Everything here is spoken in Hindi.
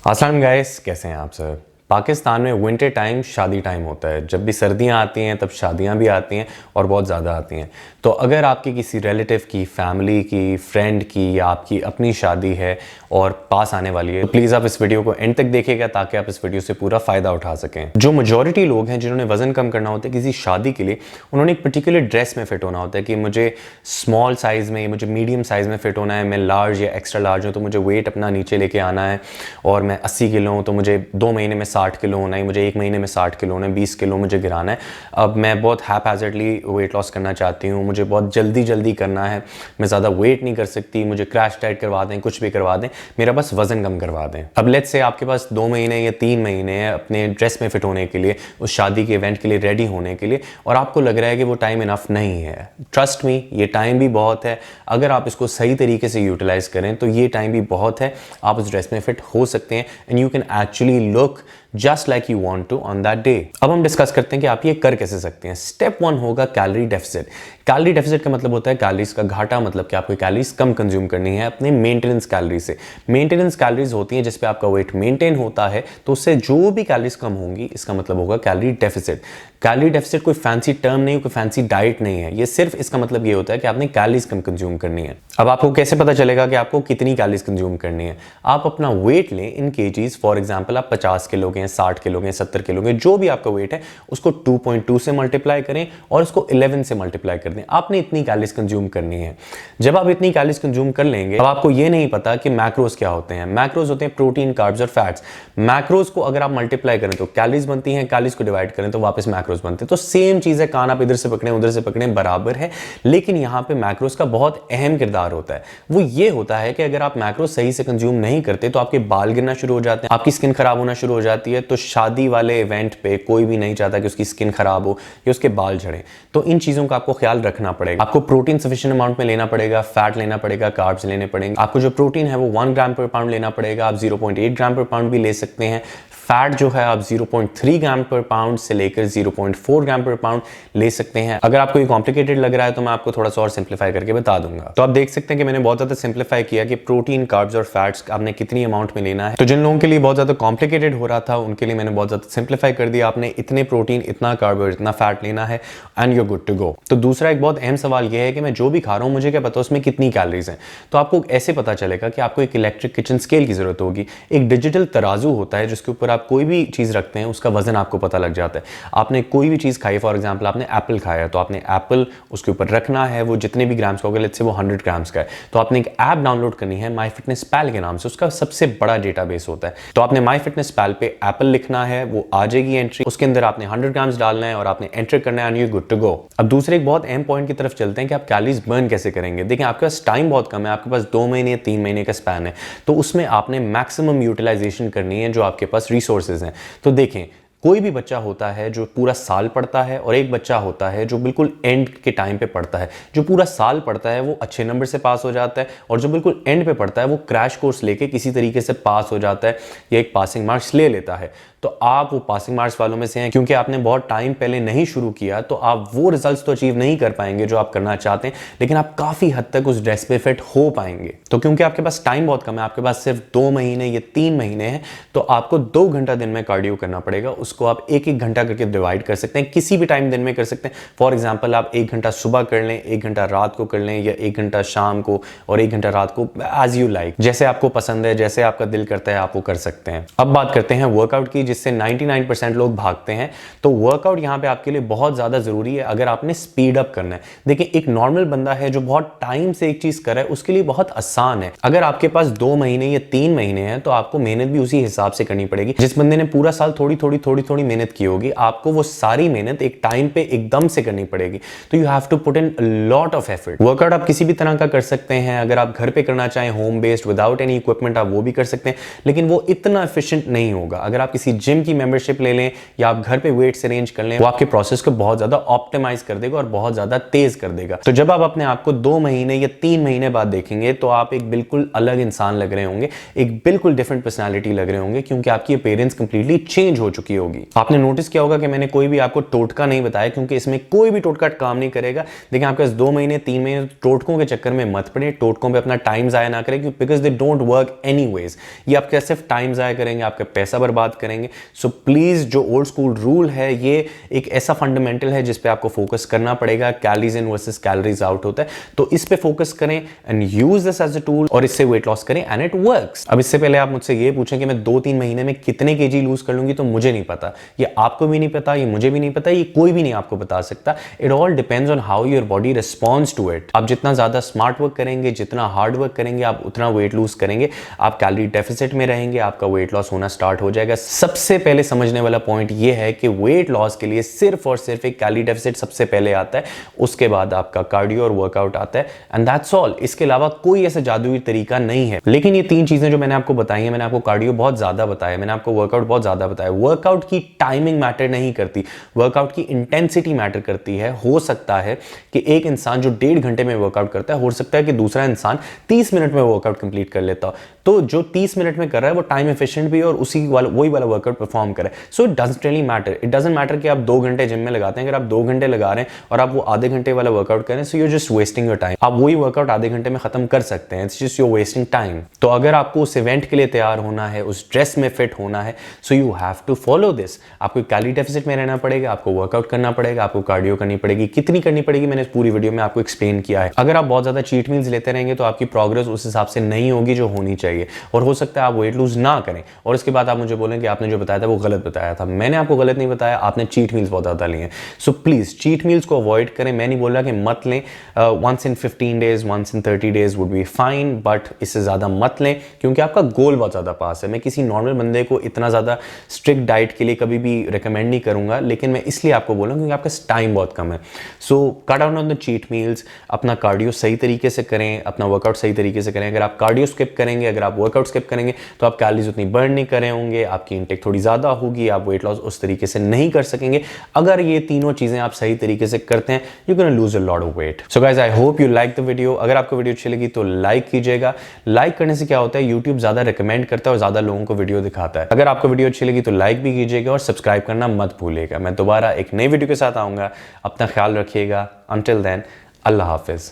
अस्सलाम गाइस, कैसे हैं आप सब। पाकिस्तान में विंटर टाइम शादी टाइम होता है। जब भी सर्दियां आती हैं तब शादियां भी आती हैं और बहुत ज़्यादा आती हैं। तो अगर आपकी किसी रिलेटिव की, फैमिली की, फ्रेंड की या आपकी अपनी शादी है और पास आने वाली है तो प्लीज़ आप इस वीडियो को एंड तक देखिएगा ताकि आप इस वीडियो से पूरा फ़ायदा उठा सकें। जो मेजॉरिटी लोग हैं जिन्होंने वज़न कम करना होता है किसी शादी के लिए, उन्होंने एक पर्टिकुलर ड्रेस में फ़िट होना होता है कि मुझे स्मॉल साइज़ में, मुझे मीडियम साइज़ में फ़िट होना है, मैं लार्ज या एक्स्ट्रा लार्ज हूँ तो मुझे वेट अपना नीचे लेके आना है, और मैं 80 किलो हूँ तो मुझे 2 महीने में 60 किलो होना है, मुझे 1 महीने में 60 किलो होना है, 20 किलो मुझे गिराना है। अब मैं बहुत हैपहैज़र्डली वेट लॉस करना चाहती हूँ, मुझे बहुत जल्दी करना है, मैं ज़्यादा वेट नहीं कर सकती, मुझे क्रैश डाइट करवा दें, कुछ भी करवा दें, मेरा बस वज़न कम करवा दें। अब लेट्स से आपके पास 2 महीने या 3 महीने हैं अपने ड्रेस में फिट होने के लिए, उस शादी के इवेंट के लिए रेडी होने के लिए, और आपको लग रहा है कि वो टाइम इनफ नहीं है। ट्रस्ट मी, ये टाइम भी बहुत है। अगर आप इसको सही तरीके से यूटिलाइज करें तो ये टाइम भी बहुत है, आप उस ड्रेस में फिट हो सकते हैं and you can actually look just like you want to on that day. अब हम डिस्कस करते हैं कि आप ये कर कैसे सकते हैं। स्टेप 1 होगा कैलोरी डेफिसिट। कैलोरी डेफिसिट का मतलब होता है कैलोरीज का घाटा, मतलब कि आपको कैलोरीज कम कंज्यूम करनी है अपने मेंटेनेंस कैलोरी से। मेंटेनेंस कैलोरीज होती हैं जिस पे आपका वेट मेंटेन होता है, तो उससे जो भी कैलोरीज कम होंगी इसका मतलब होगा कैलोरी डेफिसिट। कैलोरी डेफिसिट कोई फैंसी टर्म नहीं, कोई फैंसी डाइट नहीं है, ये सिर्फ इसका मतलब ये होता है कि आपने कैलोरीज कम कंज्यूम करनी है। अब आपको कैसे पता चलेगा कि आपको कितनी कैलोरीज कंज्यूम करनी है? आप अपना वेट लें इन केजीज। फॉर एग्जांपल आप 50 किलो के, 60 किलो के, 70 किलो के, जो भी आपका वेट है उसको 2.2 से मल्टीप्लाई करें और उसको 11 से मल्टीप्लाई कर दें। आपने इतनी कैलोरीज कंज्यूम करनी है। जब आप इतनी कैलोरीज कंज्यूम कर लेंगे, अब आपको ये नहीं पता कि मैक्रोज क्या होते हैं। मैक्रोज होते हैं प्रोटीन, कार्ब्स और फैट्स। मैक्रोज को अगर आप मल्टीप्लाई करें तो कैलोरीज बनती हैं, कैलोरीज को डिवाइड करें तो वापस मैक्रोज बनते हैं। तो सेम चीज है, कान आप इधर से पकड़ें उधर से पकड़ें बराबर है, लेकिन यहां पे मैक्रोज का बहुत अहम किरदार होता है। वो ये होता है कि अगर आप मैक्रोज सही से कंज्यूम नहीं करते तो आपके बाल गिरना शुरू हो जाते हैं, आपकी स्किन खराब होना शुरू हो जाती है। तो शादी वाले इवेंट पे कोई भी नहीं चाहता कि उसकी स्किन खराब हो या उसके बाल झड़े। तो इन चीजों का आपको ख्याल रखना पड़ेगा। आपको प्रोटीन सफिशिएंट अमाउंट में लेना पड़ेगा, फैट लेना पड़ेगा, कार्ब्स लेने पड़ेंगे। आपको जो प्रोटीन है वो 1 ग्राम पर पाउंड लेना पड़ेगा, आप 0.8 ग्राम पर पाउंड भी ले सकते हैं। फैट जो है आप 0.3 ग्राम पर पाउंड से लेकर 0.4 ग्राम पर पाउंड ले सकते हैं। अगर आपको ये कॉम्प्लिकेटेड लग रहा है तो मैं आपको थोड़ा सा और सिंप्लीफाई करके बता दूंगा। तो आप देख सकते हैं कि मैंने बहुत ज्यादा सिंप्लीफाई किया कि प्रोटीन, कार्ब्स और फैट्स आपने कितनी अमाउंट में लेना है। तो जिन लोगों के लिए बहुत ज्यादा कॉम्प्लिकेटेड हो रहा था उनके लिए मैंने बहुत ज्यादा सिंप्लीफाई कर दिया। आपने इतने प्रोटीन, इतना कार्ब और इतना फैट लेना है and you are good to go. तो दूसरा एक बहुत अहम सवाल यह है कि मैं जो भी खा रहा हूं मुझे क्या पता उसमें कितनी कैलोरीज हैं। तो आपको ऐसे पता चलेगा कि आपको एक इलेक्ट्रिक किचन स्केल की जरूरत होगी। एक डिजिटल तराजू होता है जिसके ऊपर आप कोई भी चीज रखते हैं, उसका वजन आपको पता लग जाता है। आपने कोई भी चीज खाई, फॉर एग्जांपल आपने एप्पल खाया तो आपने एप्पल उसके ऊपर रखना है, वो जितने भी ग्राम्स का होगा, लेट्स से वो 100 ग्राम्स का है, तो आपने एक ऐप डाउनलोड करनी है MyFitnessPal के नाम से। उसका सबसे बड़ा डेटाबेस होता है। तो आपने MyFitnessPal पे एप्पल लिखना है, वो आ जाएगी एंट्री, उसके अंदर आपने 100 ग्राम्स डालना है और आपने एंटर करना है and you good to go. अब दूसरे एक बहुत अहम पॉइंट की तरफ चलते हैं कि आप कैलोरीज बर्न कैसे करेंगे। देखिए आपके पास टाइम बहुत कम है, आपके पास 2 महीने या 3 महीने का स्पैन है, तो उसमें आपने मैक्सिमम यूटिलाइजेशन करनी है जो आपके पास रिसोर्सेज हैं। तो देखें, कोई भी बच्चा होता है जो पूरा साल पढ़ता है और एक बच्चा होता है जो बिल्कुल एंड के टाइम पे पढ़ता है। जो पूरा साल पढ़ता है वो अच्छे नंबर से पास हो जाता है, और जो बिल्कुल एंड पे पढ़ता है वो क्रैश कोर्स लेके किसी तरीके से पास हो जाता है या एक पासिंग मार्क्स ले लेता है। तो आप वो पासिंग मार्क्स वालों में से हैं, क्योंकि आपने बहुत टाइम पहले नहीं शुरू किया तो आप वो रिजल्ट्स तो अचीव नहीं कर पाएंगे जो आप करना चाहते हैं, लेकिन आप काफी हद तक उस ड्रेस पे फिट हो पाएंगे। तो क्योंकि आपके पास टाइम बहुत कम है, आपके पास सिर्फ 2 महीने या 3 महीने हैं, तो आपको 2 घंटा दिन में कार्डियो करना पड़ेगा। उसको आप 1-1 घंटा करके डिवाइड कर सकते हैं, किसी भी टाइम दिन में कर सकते हैं। फॉर एग्जाम्पल आप 1 घंटा सुबह कर लें, 1 घंटा रात को कर लें, या 1 घंटा शाम को और 1 घंटा रात को, एज यू लाइक, जैसे आपको पसंद है, जैसे आपका दिल करता है आप वो कर सकते हैं। अब बात करते हैं वर्कआउट की, जिससे 99% लोग भागते हैं। तो वर्कआउट यहाँ पे आपके लिए बहुत ज्यादा जरूरी है अगर आपने स्पीड अप करना है। देखिए एक नॉर्मल बंदा है जो बहुत टाइम से एक चीज कर रहा है, उसके लिए बहुत आसान है। अगर आपके पास 2 महीने या 3 महीने हैं तो आपको मेहनत भी उसी हिसाब से करनी पड़ेगी। जिस बंदे ने पूरा साल थोड़ी थोड़ी मेहनत की होगी, आपको वो सारी मेहनत एक टाइम पे एकदम से करनी पड़ेगी। तो you have to put in lot of effort. Workout आप किसी भी तरह का कर सकते हैं। अगर आप घर पे करना चाहें home based without any equipment, आप वो भी कर सकते हैं, लेकिन वो इतना एफिशिएंट नहीं होगा। अगर आप किसी जिम की मेंबरशिप ले लें या आप घर पे वेट्स अरेंज कर लें, वो आपके प्रोसेस को बहुत ज्यादा ऑप्टिमाइज कर देगा और बहुत ज्यादा तेज कर देगा। तो जब आप अपने आप को 2 महीने या 3 महीने बाद देखेंगे तो आप एक बिल्कुल अलग इंसान लग रहे होंगे, एक बिल्कुल डिफरेंट पर्सनालिटी लग रहे होंगे, क्योंकि आपकी अपीयरेंस कंप्लीटली चेंज हो चुकी होगी। होगी। आपने नोटिस किया होगा कि मैंने कोई भी आपको टोटका नहीं बताया, क्योंकि इसमें कोई भी टोटका काम नहीं करेगा। देखिए आपके पास 2 महीने 3 महीने टोटकों के चक्कर में मत पड़े, टोटकों पे अपना टाइम जाया ना करें, because they don't work anyways. ये आपके सिर्फ टाइम जाया करेंगे, आपका पैसा बर्बाद करेंगे। सो प्लीज, जो ओल्ड स्कूल रूल है ये एक ऐसा फंडामेंटल है जिस पे आपको फोकस करना पड़ेगा। Calories in versus calories out होता है, तो इस पे फोकस करें and use this as a tool और इससे वेट लॉस करें एंड इट वर्क्स। अब इससे पहले आप मुझसे ये पूछें कि मैं 2-3 महीने में कितने केजी लूज कर लूंगी, तो मुझे नहीं पता, ये आपको भी नहीं पता, ये मुझे भी नहीं पता, ये कोई भी नहीं आपको बता सकता। It all depends on how your body responds to it. आप जितना ज्यादा स्मार्ट वर्क करेंगे, जितना हार्ड वर्क करेंगे, आप उतना वेट लूज करेंगे, आप कैलोरी डेफिसिट में रहेंगे, आपका वेट लॉस होना स्टार्ट हो जाएगा। सबसे पहले समझने वाला पॉइंट ये है कि वेट लॉस के लिए सिर्फ और सिर्फ एक कैलोरी डेफिसिट सबसे पहले आता है, उसके बाद आपका कार्डियो और वर्कआउट आता है, एंड दैट्स ऑल। इसके अलावा कोई ऐसा जादुई तरीका नहीं है। लेकिन ये 3 चीजें जो मैंने आपको बताई हैं, मैंने आपको कार्डियो बहुत ज्यादा बताया, मैंने आपको वर्कआउट बहुत ज्यादा बताया। वर्कआउट की टाइमिंग मैटर नहीं करती, वर्कआउट की इंटेंसिटी मैटर करती है। हो सकता है कि एक इंसान जो 1.5 घंटे में वर्कआउट करता है, हो सकता है कि दूसरा इंसान 30 मिनट में वर्कआउट कंप्लीट कर लेता हो। तो जो 30 मिनट में कर रहा है वो टाइम एफिशिएंट भी है और वही वाला वर्कआउट परफॉर्म करे। So it doesn't really matter, it doesn't matter कि आप 2 घंटे जिम में लगाते हैं। अगर आप 2 घंटे लगा रहे हैं और आप वो आधे घंटे वाला वर्कआउट करें, so you just wasting your time. आप वही वर्कआउट आधे घंटे में खत्म कर सकते हैं, it's just your wasting time. तो अगर आपको उस इवेंट के लिए तैयार होना है, उस ड्रेस में फिट होना है, so you have to follow this. आपको कैलोरी डेफिसिट में रहना पड़ेगा, आपको वर्कआउट करना पड़ेगा, आपको कार्डियो करनी पड़ेगी। कितनी करनी पड़ेगी मैंने इस पूरी वीडियो में आपको एक्सप्लेन किया है। अगर आप बहुत ज्यादा चीट मील्स लेते रहेंगे तो आपकी प्रोग्रेस उस हिसाब से नहीं होगी जो होनी चाहिए, और हो सकता है आप वेट लूज ना करें और इसके बाद आप मुझे बोलें कि आपने जो बताया था वो गलत बताया था। मैंने आपको गलत नहीं बताया, आपने चीट मील्स बहुत ज्यादा लिए हैं। सो प्लीज चीट मील्स को अवॉइड करें। मैं नहीं बोल रहा कि मत लें, once in 15 days, once in 30 days would be fine, but इससे ज्यादा मत लें क्योंकि आपका गोल बहुत ज्यादा पास है। मैं किसी नॉर्मल बंदे को इतना ज्यादा स्ट्रिक्ट डाइट के लिए कभी भी रिकमेंड नहीं करूंगा, लेकिन मैं इसलिए आपको बोल रहा हूं क्योंकि आपका टाइम बहुत कम है। So cut down on the cheat meals, अपना कार्डियो सही तरीके से करें, अपना वर्कआउट सही तरीके से करें। अगर आप कार्डियो स्किप करेंगे, अगर आप वर्कआउट स्किप करेंगे तो आप कैलोरीज उतनी बर्न नहीं करे होंगे, आपकी इंटेक थोड़ी ज्यादा होगी, आप वेट लॉस उस तरीके से नहीं कर सकेंगे। अगर ये तीनों चीजें आप सही तरीके से करते हैं, you can lose a lot of weight. So guys, I hope you like the video. अगर आपको वीडियो अच्छी लगी तो लाइक कीजिएगा। लाइक करने से क्या होता है, यूट्यूब ज्यादा रिकमेंड करता है और ज्यादा लोगों को वीडियो दिखाता है। अगर आपको वीडियो अच्छी लगी तो लाइक भी कीजिएगा और सब्सक्राइब करना मत भूलिएगा। मैं दोबारा एक नई वीडियो के साथ आऊंगा, अपना ख्याल रखिएगा। Until then, Allah Hafiz.